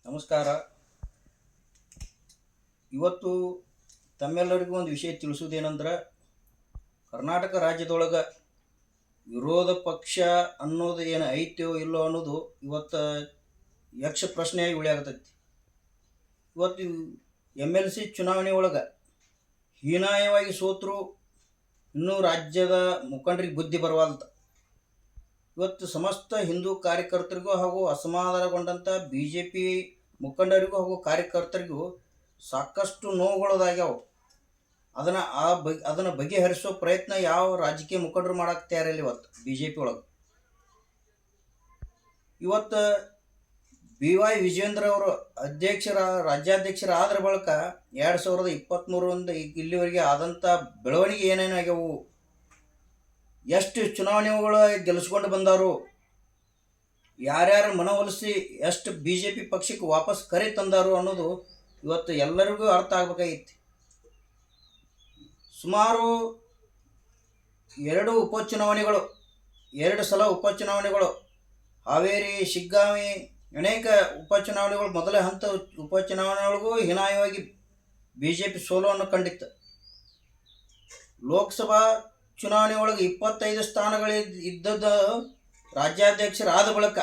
ನಮಸ್ಕಾರ. ಇವತ್ತು ತಮ್ಮೆಲ್ಲರಿಗೂ ಒಂದು ವಿಷಯ ತಿಳಿಸುವುದೇನೆಂದ್ರೆ, ಕರ್ನಾಟಕ ರಾಜ್ಯದೊಳಗೆ ವಿರೋಧ ಪಕ್ಷ ಅನ್ನೋದು ಏನು ಐತೋ ಇಲ್ಲೋ ಅನ್ನೋದು ಇವತ್ತು ಯಕ್ಷ ಪ್ರಶ್ನೆಯಾಗಿ ಉಳಿಯಾಗತೈತಿ. ಇವತ್ತು MLC ಚುನಾವಣೆ ಒಳಗೆ ಹೀನಾಯವಾಗಿ ಸೋತರು ಇನ್ನೂ ರಾಜ್ಯದ ಮುಖಂಡರಿಗೆ ಬುದ್ಧಿ ಬರವಲ್ದು. ಇವತ್ತು ಸಮಸ್ತ ಹಿಂದೂ ಕಾರ್ಯಕರ್ತರಿಗೂ ಹಾಗೂ ಅಸಮಾಧಾನಗೊಂಡಂಥ BJP ಮುಖಂಡರಿಗೂ ಹಾಗೂ ಕಾರ್ಯಕರ್ತರಿಗೂ ಸಾಕಷ್ಟು ನೋವುಗಳದಾಗ್ಯಾವ. ಅದನ್ನು ಬಗೆಹರಿಸೋ ಪ್ರಯತ್ನ ಯಾವ ರಾಜಕೀಯ ಮುಖಂಡರು ಮಾಡಕ್ಕೆ ತಯಾರಿಲ್ಲ. ಇವತ್ತು BJP ಒಳಗೆ ಇವತ್ತು BY ವಿಜೇಂದ್ರ ಅವರು ರಾಜ್ಯಾಧ್ಯಕ್ಷರಾದ್ರ ಬಳಿಕ 2023 ಇಲ್ಲಿವರೆಗೆ ಆದಂಥ ಬೆಳವಣಿಗೆ ಏನೇನಾಗ್ಯಾವು, ಎಷ್ಟು ಚುನಾವಣೆಗಳು ಗೆಲ್ಲಿಸ್ಕೊಂಡು ಬಂದವರು, ಯಾರ್ಯಾರು ಮನವೊಲಿಸಿ ಎಷ್ಟು BJP ಪಕ್ಷಕ್ಕೆ ವಾಪಸ್ ಕರೆ ತಂದಾರು ಅನ್ನೋದು ಇವತ್ತು ಎಲ್ಲರಿಗೂ ಅರ್ಥ ಆಗ್ಬೇಕಾಗಿತ್ತು. ಸುಮಾರು 2 ಸಲ ಉಪಚುನಾವಣೆಗಳು, ಹಾವೇರಿ, ಶಿಗ್ಗಾಂವಿ, ಅನೇಕ ಉಪಚುನಾವಣೆಗಳು, ಮೊದಲ ಹಂತ ಉಪಚುನಾವಣೆಗಳಿಗೂ ಹೀನಾಯವಾಗಿ BJP ಸೋಲನ್ನು ಕಂಡಿತ್ತು. ಲೋಕಸಭಾ ಚುನಾವಣೆ ಒಳಗೆ 25 ಸ್ಥಾನಗಳು ಇದ್ದದ್ದು ರಾಜ್ಯಾಧ್ಯಕ್ಷರಾದ ಬಳಿಕ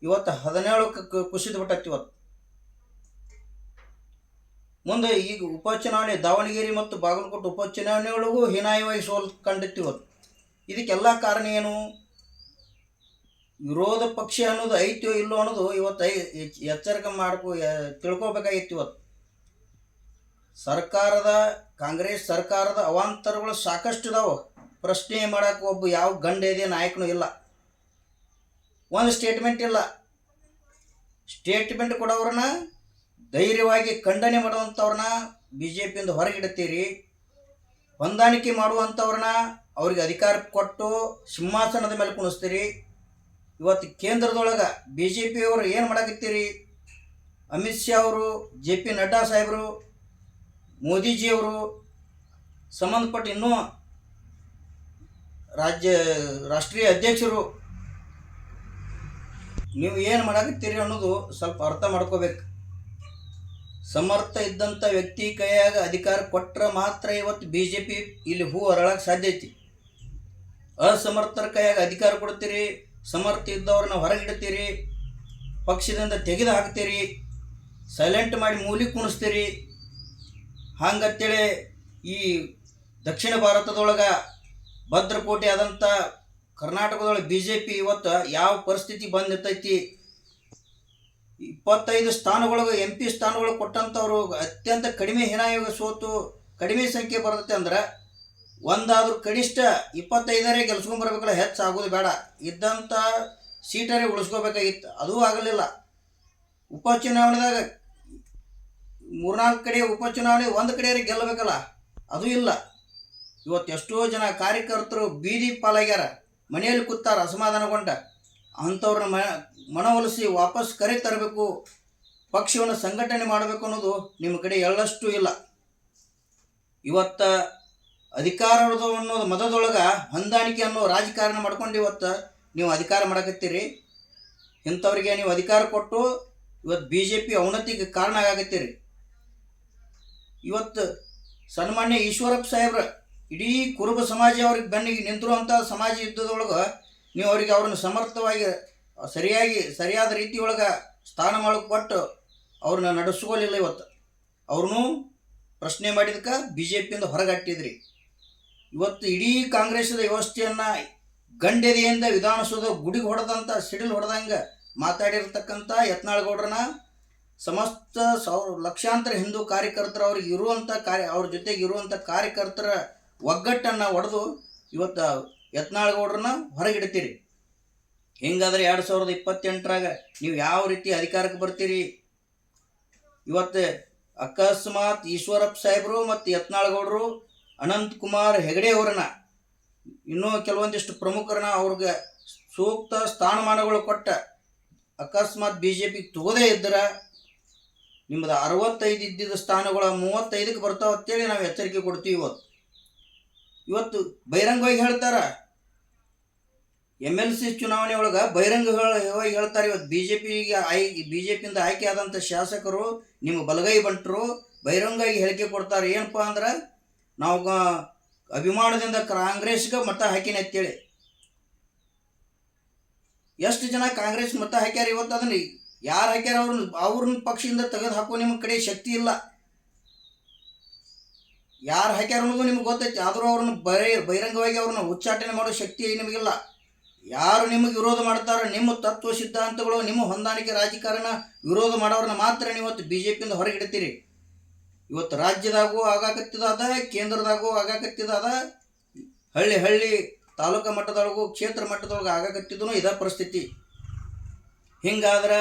ಇವತ್ತು 17 ಕುಸಿದು ಬಿಟ್ಟೈತಿ. ಇವತ್ತು ಮುಂದೆ ಈಗ ಉಪಚುನಾವಣೆ ದಾವಣಗೆರೆ ಮತ್ತು ಬಾಗಲಕೋಟೆ ಉಪಚುನಾವಣೆಗಳಿಗೂ ಹೀನಾಯವಾಗಿ ಸೋಲು ಕಂಡಿತ್ತು. ಇವತ್ತು ಇದಕ್ಕೆಲ್ಲ ಕಾರಣ ಏನು? ವಿರೋಧ ಪಕ್ಷ ಅನ್ನೋದು ಐತೋ ಇಲ್ಲೋ ಅನ್ನೋದು ಇವತ್ತು ಎಚ್ಚರಿಕೆ ತಿಳ್ಕೊಬೇಕಾಗಿತ್ತು. ಇವತ್ತು ಕಾಂಗ್ರೆಸ್ ಸರ್ಕಾರದ ಅವಾಂತರಗಳು ಸಾಕಷ್ಟು ಇದಾವೆ. ಪ್ರಶ್ನೆ ಮಾಡೋಕೆ ಒಬ್ಬ ಯಾವ ಗಂಡ ನಾಯಕನೂ ಇಲ್ಲ. ಒಂದು ಸ್ಟೇಟ್ಮೆಂಟ್ ಇಲ್ಲ. ಸ್ಟೇಟ್ಮೆಂಟ್ ಕೊಡೋವ್ರನ್ನ ಧೈರ್ಯವಾಗಿ ಖಂಡನೆ ಮಾಡುವಂಥವ್ರನ್ನ BJPಯಿಂದ ಹೊರಗಿಡ್ತೀರಿ. ಹೊಂದಾಣಿಕೆ ಮಾಡುವಂಥವ್ರನ್ನ ಅವ್ರಿಗೆ ಅಧಿಕಾರ ಕೊಟ್ಟು ಸಿಂಹಾಸನದ ಮೇಲೆ ಕುಣಿಸ್ತೀರಿ. ಇವತ್ತು ಕೇಂದ್ರದೊಳಗೆ BJPಯವರು ಏನು ಮಾಡಕತ್ತೀರಿ? ಅಮಿತ್ ಶಾ ಅವರು, JP ನಡ್ಡಾ ಸಾಹೇಬರು, ಮೋದಿಜಿಯವರು ಸಂಬಂಧಪಟ್ಟ ಇನ್ನೂ ರಾಷ್ಟ್ರೀಯ ಅಧ್ಯಕ್ಷರು, ನೀವು ಏನು ಮಾಡಕತ್ತೀರಿ ಅನ್ನೋದು ಸ್ವಲ್ಪ ಅರ್ಥ ಮಾಡ್ಕೋಬೇಕು. ಸಮರ್ಥ ಇದ್ದಂಥ ವ್ಯಕ್ತಿ ಕೈಯಾಗ ಅಧಿಕಾರ ಕೊಟ್ಟರೆ ಮಾತ್ರ ಇವತ್ತು BJP ಇಲ್ಲಿ ಹೂ ಅರಳಕ್ಕೆ ಸಾಧ್ಯ ಐತಿ. ಅಸಮರ್ಥರ ಕೈಯಾಗ ಅಧಿಕಾರ ಕೊಡ್ತೀರಿ, ಸಮರ್ಥ ಇದ್ದವ್ರನ್ನ ಹೊರಗಿಡ್ತೀರಿ, ಪಕ್ಷದಿಂದ ತೆಗೆದು ಹಾಕ್ತೀರಿ, ಸೈಲೆಂಟ್ ಮಾಡಿ ಮೂಲಿ ಕುಣಿಸ್ತೀರಿ. ಹಂಗತ್ತೇಳಿ ಈ ದಕ್ಷಿಣ ಭಾರತದೊಳಗೆ ಭದ್ರಕೋಟೆ ಆದಂಥ ಕರ್ನಾಟಕದೊಳಗೆ BJP ಇವತ್ತು ಯಾವ ಪರಿಸ್ಥಿತಿ ಬಂದಿರ್ತೈತಿ. 25 ಸ್ಥಾನಗಳಿಗೆ MP ಸ್ಥಾನಗಳು ಕೊಟ್ಟಂಥವ್ರು ಅತ್ಯಂತ ಕಡಿಮೆ ಹೀನಾಯವಾಗಿ ಸೋತು ಕಡಿಮೆ ಸಂಖ್ಯೆ ಬರ್ತೈತೆ ಅಂದ್ರೆ ಒಂದಾದ್ರೂ ಕನಿಷ್ಠ 25ರೇ ಗೆಲ್ಸ್ಕೊಂಬರ್ಬೇಕಲ್ಲ, ಹೆಚ್ಚು ಆಗೋದು ಬೇಡ. ಇದ್ದಂಥ ಸೀಟರೇ ಉಳಿಸ್ಕೋಬೇಕಾಗಿತ್ತು, ಅದೂ ಆಗಲಿಲ್ಲ. ಉಪಚುನಾವಣೆದಾಗ 3-4 ಕಡೆ ಉಪಚುನಾವಣೆ ಒಂದು ಕಡೆಯವ್ರಿಗೆ ಗೆಲ್ಲಬೇಕಲ್ಲ, ಅದೂ ಇಲ್ಲ. ಇವತ್ತು ಎಷ್ಟೋ ಜನ ಕಾರ್ಯಕರ್ತರು ಬೀದಿ ಪಾಲಾಗ್ಯಾರ, ಮನೆಯಲ್ಲಿ ಕೂತಾರ ಅಸಮಾಧಾನಗೊಂಡ. ಅಂಥವ್ರನ್ನ ಮನವೊಲಿಸಿ ವಾಪಸ್ ಕರೆ ತರಬೇಕು, ಪಕ್ಷವನ್ನು ಸಂಘಟನೆ ಮಾಡಬೇಕು ಅನ್ನೋದು ನಿಮ್ಮ ಕಡೆ ಎಳ್ಳಷ್ಟು ಇಲ್ಲ. ಇವತ್ತು ಅಧಿಕಾರ ಅನ್ನೋದು ಮದದೊಳಗೆ ಹೊಂದಾಣಿಕೆ ಅನ್ನೋ ರಾಜಕಾರಣ ಮಾಡ್ಕೊಂಡು ಇವತ್ತು ನೀವು ಅಧಿಕಾರ ಮಾಡಕತ್ತೀರಿ. ಇಂಥವ್ರಿಗೆ ನೀವು ಅಧಿಕಾರ ಕೊಟ್ಟು ಇವತ್ತು BJP ಅವನತಿಗೆ ಕಾರಣ ಆಗತ್ತೀರಿ. ಇವತ್ತು ಸನ್ಮಾನ್ಯ ಈಶ್ವರಪ್ಪ ಸಾಹೇಬ್ರ ಇಡೀ ಕುರುಬ ಸಮಾಜ ಅವ್ರಿಗೆ ಬೆನ್ನಿಗೆ ನಿಂತಿರುವಂಥ ಸಮಾಜ ಯುದ್ಧದೊಳಗೆ ನೀವು ಅವ್ರನ್ನ ಸಮರ್ಥವಾಗಿ ಸರಿಯಾದ ರೀತಿಯೊಳಗೆ ಸ್ಥಾನಮಾನ ಕೊಟ್ಟು ಅವ್ರನ್ನ ನಡೆಸ್ಕೊಳ್ಳಿಲ್ಲ. ಇವತ್ತು ಅವ್ರನ್ನೂ ಪ್ರಶ್ನೆ ಮಾಡಿದಕ್ಕೆ BJPಯಿಂದ ಹೊರಗಟ್ಟಿದ್ರಿ. ಇವತ್ತು ಇಡೀ ಕಾಂಗ್ರೆಸ್ದ ವ್ಯವಸ್ಥೆಯನ್ನು ಗಂಡೆದೆಯಿಂದ ವಿಧಾನಸೌಧ ಗುಡಿಗೆ ಹೊಡೆದಂಥ ಸಿಡಿಲು ಹೊಡೆದಂಗೆ ಮಾತಾಡಿರ್ತಕ್ಕಂಥ ಯತ್ನಾಳಗೌಡ್ರನ್ನ ಸಮಸ್ತ ಲಕ್ಷಾಂತರ ಹಿಂದೂ ಕಾರ್ಯಕರ್ತರು ಅವ್ರ ಜೊತೆಗೆ ಇರುವಂಥ ಕಾರ್ಯಕರ್ತರ ಒಗ್ಗಟ್ಟನ್ನು ಒಡೆದು ಇವತ್ತು ಯತ್ನಾಳಗೌಡ್ರನ್ನ ಹೊರಗಿಡ್ತೀರಿ. ಹಿಂಗಾದ್ರೆ 2028ರಾಗ ನೀವು ಯಾವ ರೀತಿ ಅಧಿಕಾರಕ್ಕೆ ಬರ್ತೀರಿ? ಇವತ್ತು ಅಕಸ್ಮಾತ್ ಈಶ್ವರಪ್ಪ ಸಾಹೇಬರು ಮತ್ತು ಯತ್ನಾಳಗೌಡರು, ಅನಂತಕುಮಾರ್ ಹೆಗಡೆ ಅವರನ್ನ, ಇನ್ನೂ ಕೆಲವೊಂದಿಷ್ಟು ಪ್ರಮುಖರನ್ನ ಅವ್ರಿಗೆ ಸೂಕ್ತ ಸ್ಥಾನಮಾನಗಳು ಕೊಟ್ಟ ಅಕಸ್ಮಾತ್ BJP ತಗೋದೇ ಇದ್ದರೆ ನಿಮ್ಮದು 65 ಇದ್ದಿದ್ದ ಸ್ಥಾನಗಳು 35ಕ್ಕೆ ಬರ್ತಾವೆ ಅಂತೇಳಿ ನಾವು ಎಚ್ಚರಿಕೆ ಕೊಡ್ತೀವಿ. ಇವತ್ತು ಬಹಿರಂಗವಾಗಿ ಹೇಳ್ತಾರೆ, MLC ಚುನಾವಣೆ ಒಳಗೆ ಬಹಿರಂಗವಾಗಿ ಹೇಳ್ತಾರೆ. ಇವತ್ತು ಬಿ ಜೆ ಪಿಯಿಂದ ಆಯ್ಕೆ ಆದಂಥ ಶಾಸಕರು ನಿಮ್ಮ ಬಲಗೈ ಬಂಟರು ಬಹಿರಂಗವಾಗಿ ಹೇಳಿಕೆ ಕೊಡ್ತಾರೆ. ಏನಪ್ಪ ಅಂದ್ರೆ ನಾವು ಅಭಿಮಾನದಿಂದ ಕಾಂಗ್ರೆಸ್ಗೆ ಮತ ಹಾಕಿನಿ ಅಂತೇಳಿ. ಎಷ್ಟು ಜನ ಕಾಂಗ್ರೆಸ್ ಮತ ಹಾಕ್ಯಾರ? ಇವತ್ತು ಅದನ್ನ ಯಾರು ಹಾಕ್ಯಾರ ಅವ್ರನ್ನ ಪಕ್ಷದಿಂದ ತೆಗೆದು ಹಾಕೋ ನಿಮ್ಮ ಕಡೆ ಶಕ್ತಿ ಇಲ್ಲ. ಯಾರು ಹಾಕ್ಯಾರ ಅನ್ನೋದು ನಿಮ್ಗೆ ಗೊತ್ತೈತಿ. ಆದರೂ ಅವ್ರನ್ನ ಬಹಿರಂಗವಾಗಿ ಅವ್ರನ್ನ ಉಚ್ಚಾಟನೆ ಮಾಡೋ ಶಕ್ತಿ ನಿಮಗಿಲ್ಲ. ಯಾರು ನಿಮಗೆ ವಿರೋಧ ಮಾಡ್ತಾರೋ, ನಿಮ್ಮ ತತ್ವ ಸಿದ್ಧಾಂತಗಳು, ನಿಮ್ಮ ಹೊಂದಾಣಿಕೆ ರಾಜಕಾರಣ ವಿರೋಧ ಮಾಡೋರನ್ನ ಮಾತ್ರ ನೀವು ಇವತ್ತು BJPಯಿಂದ ಹೊರಗಿಡ್ತೀರಿ. ಇವತ್ತು ರಾಜ್ಯದಾಗೂ ಆಗಾಕತ್ತಿದಾದ, ಕೇಂದ್ರದಾಗೂ ಆಗಾಕತ್ತಿದಾದ, ಹಳ್ಳಿ ತಾಲೂಕು ಮಟ್ಟದೊಳಗೂ ಕ್ಷೇತ್ರ ಮಟ್ಟದೊಳಗೆ ಆಗಾಕತ್ತಿದ್ದೂ ಇದೇ ಪರಿಸ್ಥಿತಿ. ಹಿಂಗಾದ್ರೆ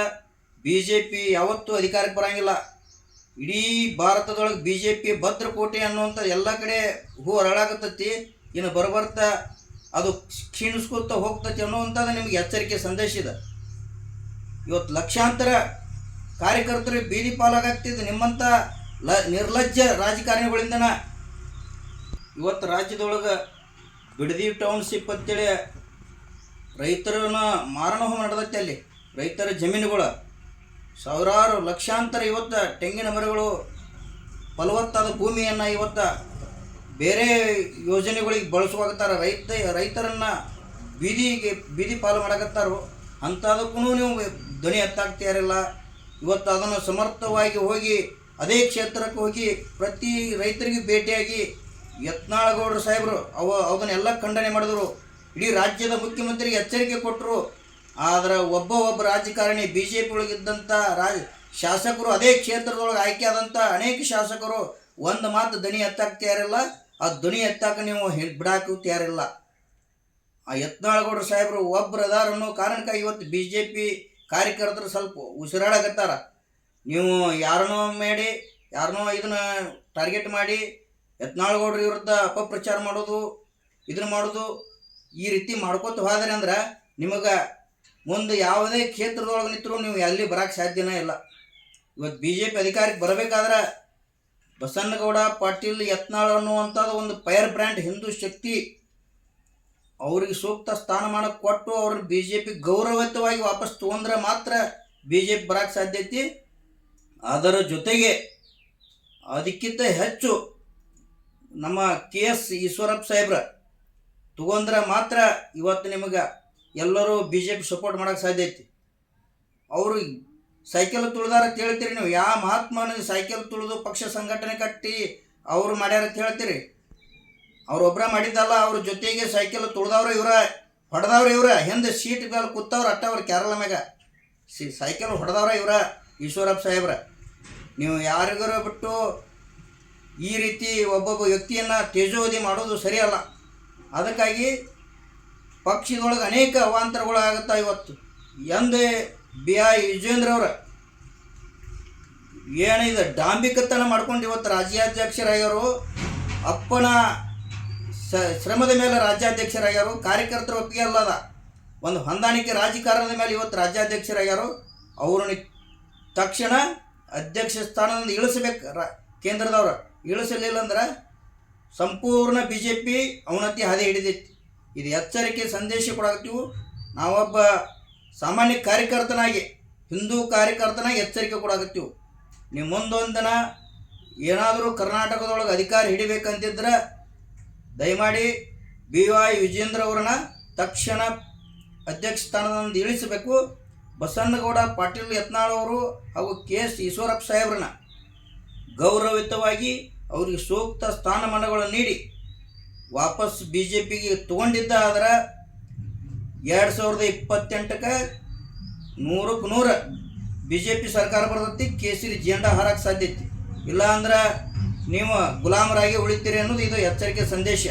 BJP ಯಾವತ್ತೂ ಅಧಿಕಾರಕ್ಕೆ ಬರೋಂಗಿಲ್ಲ. ಇಡೀ ಭಾರತದೊಳಗೆ BJP ಭದ್ರಕೋಟೆ ಅನ್ನುವಂಥ ಎಲ್ಲ ಕಡೆ ಹೂ ಹರಳಾಕತ್ತೈತಿ. ಇನ್ನು ಬರ್ತಾ ಅದು ಕ್ಷೀಣಿಸ್ಕೊತ ಹೋಗ್ತೈತಿ ಅನ್ನುವಂಥದ್ದು ನಿಮಗೆ ಎಚ್ಚರಿಕೆ ಸಂದೇಶ ಇದೆ. ಇವತ್ತು ಲಕ್ಷಾಂತರ ಕಾರ್ಯಕರ್ತರು ಬೀದಿ ಪಾಲಾಗ್ತಿದ್ದು ನಿಮ್ಮಂಥ ನಿರ್ಲಜ್ಜ ರಾಜಕಾರಣಿಗಳಿಂದನ. ಇವತ್ತು ರಾಜ್ಯದೊಳಗೆ ಬಿಡದಿ ಟೌನ್ಶಿಪ್ ಅಂತೇಳಿ ರೈತರನ್ನ ಮಾರಣ ಹೋಮ ನಡೆದೈತೆ. ಅಲ್ಲಿ ರೈತರ ಜಮೀನುಗಳು ಸಾವಿರಾರು ಲಕ್ಷಾಂತರ ಇವತ್ತು ತೆಂಗಿನ ಮರಗಳು ಫಲವತ್ತಾದ ಭೂಮಿಯನ್ನು ಇವತ್ತು ಬೇರೆ ಯೋಜನೆಗಳಿಗೆ ಬಳಸುವಾಗತ್ತಾರ. ರೈತರನ್ನು ಬೀದಿ ಪಾಲು ಮಾಡಕತ್ತಾರೋ ಅಂಥದಕ್ಕೂ ನೀವು ಧ್ವನಿ ಎತ್ತಾಗ್ತಾರಿಲ್ಲ. ಇವತ್ತು ಅದನ್ನು ಸಮರ್ಥವಾಗಿ ಹೋಗಿ ಅದೇ ಕ್ಷೇತ್ರಕ್ಕೆ ಹೋಗಿ ಪ್ರತಿ ರೈತರಿಗೆ ಭೇಟಿಯಾಗಿ ಯತ್ನಾಳಗೌಡರು ಸಾಹೇಬರು ಅದನ್ನೆಲ್ಲ ಖಂಡನೆ ಮಾಡಿದ್ರು. ಇಡೀ ರಾಜ್ಯದ ಮುಖ್ಯಮಂತ್ರಿಗೆ ಎಚ್ಚರಿಕೆ ಕೊಟ್ಟರು. ಆದರೆ ಒಬ್ಬ ರಾಜಕಾರಣಿ BJP ಒಳಗಿದ್ದಂಥ ಶಾಸಕರು, ಅದೇ ಕ್ಷೇತ್ರದೊಳಗೆ ಆಯ್ಕೆ ಆದಂಥ ಅನೇಕ ಶಾಸಕರು ಒಂದು ಮಾತು ಧ್ವನಿ ಎತ್ತಾಗ್ತಾರಿಲ್ಲ. ಆ ಧ್ವನಿ ಎತ್ತಾಕ ನೀವು ಬಿಡಾಕು ತಯಾರಿಲ್ಲ. ಆ ಯತ್ನಾಳಗೌಡರು ಸಾಹೇಬರು ಒಬ್ಬರು ಅದಾರ ಅನ್ನೋ ಕಾರಣಕ್ಕಾಗಿ ಇವತ್ತು BJP ಕಾರ್ಯಕರ್ತರು ಸ್ವಲ್ಪ ಉಸಿರಾಡಕತ್ತಾರ. ನೀವು ಯಾರನ್ನೋ ಇದನ್ನು ಟಾರ್ಗೆಟ್ ಮಾಡಿ ಯತ್ನಾಳಗೌಡರ ವಿರುದ್ಧ ಅಪಪ್ರಚಾರ ಮಾಡೋದು, ಇದನ್ನು ಮಾಡೋದು, ಈ ರೀತಿ ಮಾಡ್ಕೊತ ಹೋದರೆ ಅಂದ್ರೆ ನಿಮಗೆ ಮುಂದೆ ಯಾವುದೇ ಕ್ಷೇತ್ರದೊಳಗೆ ನಿಂತರೂ ನೀವು ಎಲ್ಲಿ ಬರೋಕ್ಕೆ ಸಾಧ್ಯನೇ ಇಲ್ಲ. ಇವತ್ತು BJP ಅಧಿಕಾರಕ್ಕೆ ಬರಬೇಕಾದ್ರೆ ಬಸನಗೌಡ ಪಾಟೀಲ್ ಯತ್ನಾಳ್ ಅನ್ನುವಂಥದ್ದು ಒಂದು ಫೈರ್ ಬ್ರ್ಯಾಂಡ್ ಹಿಂದೂ ಶಕ್ತಿ, ಅವ್ರಿಗೆ ಸೂಕ್ತ ಸ್ಥಾನಮಾನ ಕೊಟ್ಟು ಅವ್ರನ್ನ BJP ಗೌರವಯುತವಾಗಿ ವಾಪಸ್ ತೊಗೊಂಡ್ರೆ ಮಾತ್ರ BJP ಬರೋಕ್ಕೆ ಸಾಧ್ಯತೆ. ಅದರ ಜೊತೆಗೆ ಅದಕ್ಕಿಂತ ಹೆಚ್ಚು ನಮ್ಮ KS ಈಶ್ವರಪ್ಪ ಸಾಹೇಬ್ರ ತಗೊಂಡ್ರೆ ಮಾತ್ರ ಇವತ್ತು ನಿಮಗೆ ಎಲ್ಲರೂ BJP ಸಪೋರ್ಟ್ ಮಾಡೋಕ್ಕೆ ಸಾಧ್ಯ ಐತಿ. ಅವರು ಸೈಕಲ್ ತುಳಿದಾರ ಅಂತ ಹೇಳ್ತೀರಿ ನೀವು. ಯಾವ ಮಹಾತ್ಮನ ಸೈಕಲ್ ತುಳಿದು ಪಕ್ಷ ಸಂಘಟನೆ ಕಟ್ಟಿ ಅವರು ಮಾಡ್ಯಾರ ಅಂತ ಹೇಳ್ತೀರಿ? ಅವ್ರೊಬ್ಬರ ಮಾಡಿದ್ದಲ್ಲ, ಅವ್ರ ಜೊತೆಗೆ ಸೈಕಲ್ ತುಳಿದವ್ರು ಹೊಡೆದವ್ರು ಇವರ ಹಿಂದೆ ಸೀಟ್ ಮೇಲೆ ಕೂತವ್ರು ಅಟ್ಟವ್ರು ಕೇರಳ ಮ್ಯಾಗ ಸೈಕಲ್ ಹೊಡೆದವ್ರ ಈಶ್ವರಪ್ಪ ಸಾಹೇಬ್ರ. ನೀವು ಯಾರಿಗಾರ ಬಿಟ್ಟು ಈ ರೀತಿ ಒಬ್ಬೊಬ್ಬ ವ್ಯಕ್ತಿಯನ್ನು ತೇಜೋವಧಿ ಮಾಡೋದು ಸರಿಯಲ್ಲ. ಅದಕ್ಕಾಗಿ ಪಕ್ಷದೊಳಗೆ ಅನೇಕ ಅವಾಂತರಗಳು ಆಗುತ್ತಾ. ಇವತ್ತು ಎಂದೇ BI ವಿಜೇಂದ್ರ ಅವರ ಏನಿದೆ ಡಾಂಬಿಕತನ ಮಾಡ್ಕೊಂಡು ಇವತ್ತು ರಾಜ್ಯಾಧ್ಯಕ್ಷರಾಗ್ಯಾರು. ಅಪ್ಪನ ಶ್ರಮದ ಮೇಲೆ ರಾಜ್ಯಾಧ್ಯಕ್ಷರಾಗ್ಯಾರು. ಕಾರ್ಯಕರ್ತರ ಒಪ್ಪಿಗೆ ಅಲ್ಲದ ಒಂದು ಹೊಂದಾಣಿಕೆ ರಾಜಕಾರಣದ ಮೇಲೆ ಇವತ್ತು ರಾಜ್ಯಾಧ್ಯಕ್ಷರಾಗ್ಯಾರು. ಅವ್ರನ್ನ ತಕ್ಷಣ ಅಧ್ಯಕ್ಷ ಸ್ಥಾನದಿಂದ ಇಳಿಸಬೇಕು ಕೇಂದ್ರದವ್ರು. ಇಳಿಸಲಿಲ್ಲ ಅಂದ್ರೆ ಸಂಪೂರ್ಣ BJP ಅವನತಿ ಹಾದಿ ಹಿಡಿದೈತಿ. ಇದು ಎಚ್ಚರಿಕೆ ಸಂದೇಶ ಕೊಡಾಕತ್ತೀವಿ. ನಾವೊಬ್ಬ ಸಾಮಾನ್ಯ ಕಾರ್ಯಕರ್ತನಾಗಿ, ಹಿಂದೂ ಕಾರ್ಯಕರ್ತನಾಗಿ ಎಚ್ಚರಿಕೆ ಕೊಡಾಕತ್ತೀವಿ. ನೀವು ಮುಂದೊಂದು ದಿನ ಏನಾದರೂ ಕರ್ನಾಟಕದೊಳಗೆ ಅಧಿಕಾರ ಹಿಡಿಬೇಕಂತಿದ್ರೆ ದಯಮಾಡಿ BY ವಿಜೇಂದ್ರ ಅವ್ರನ್ನ ತಕ್ಷಣ ಅಧ್ಯಕ್ಷ ಸ್ಥಾನದಿಂದ ಇಳಿಸಬೇಕು. ಬಸನಗೌಡ ಪಾಟೀಲ್ ಯತ್ನಾಳ್ ಅವರು ಹಾಗೂ KS ಈಶ್ವರಪ್ಪ ಸಾಹೇಬ್ರನ್ನ ಗೌರವಯುತವಾಗಿ ಅವ್ರಿಗೆ ಸೂಕ್ತ ಸ್ಥಾನಮಾನಗಳನ್ನು ನೀಡಿ ವಾಪಸ್ BJPಗೆ ತೊಗೊಂಡಿದ್ದ ಆದ್ರೆ 2028ಕ್ಕೆ 100ಕ್ಕೆ 100 BJP ಸರ್ಕಾರ ಬರ್ತೈತಿ. ಕೇಸರಿ ಜೆಂಡಾ ಹಾರಕ್ಕೆ ಸಾಧ್ಯತೆ ಇಲ್ಲ. ಅಂದ್ರೆ ನೀವು ಗುಲಾಮರಾಗಿ ಉಳಿತೀರಿ ಅನ್ನೋದು ಇದು ಎಚ್ಚರಿಕೆ ಸಂದೇಶ.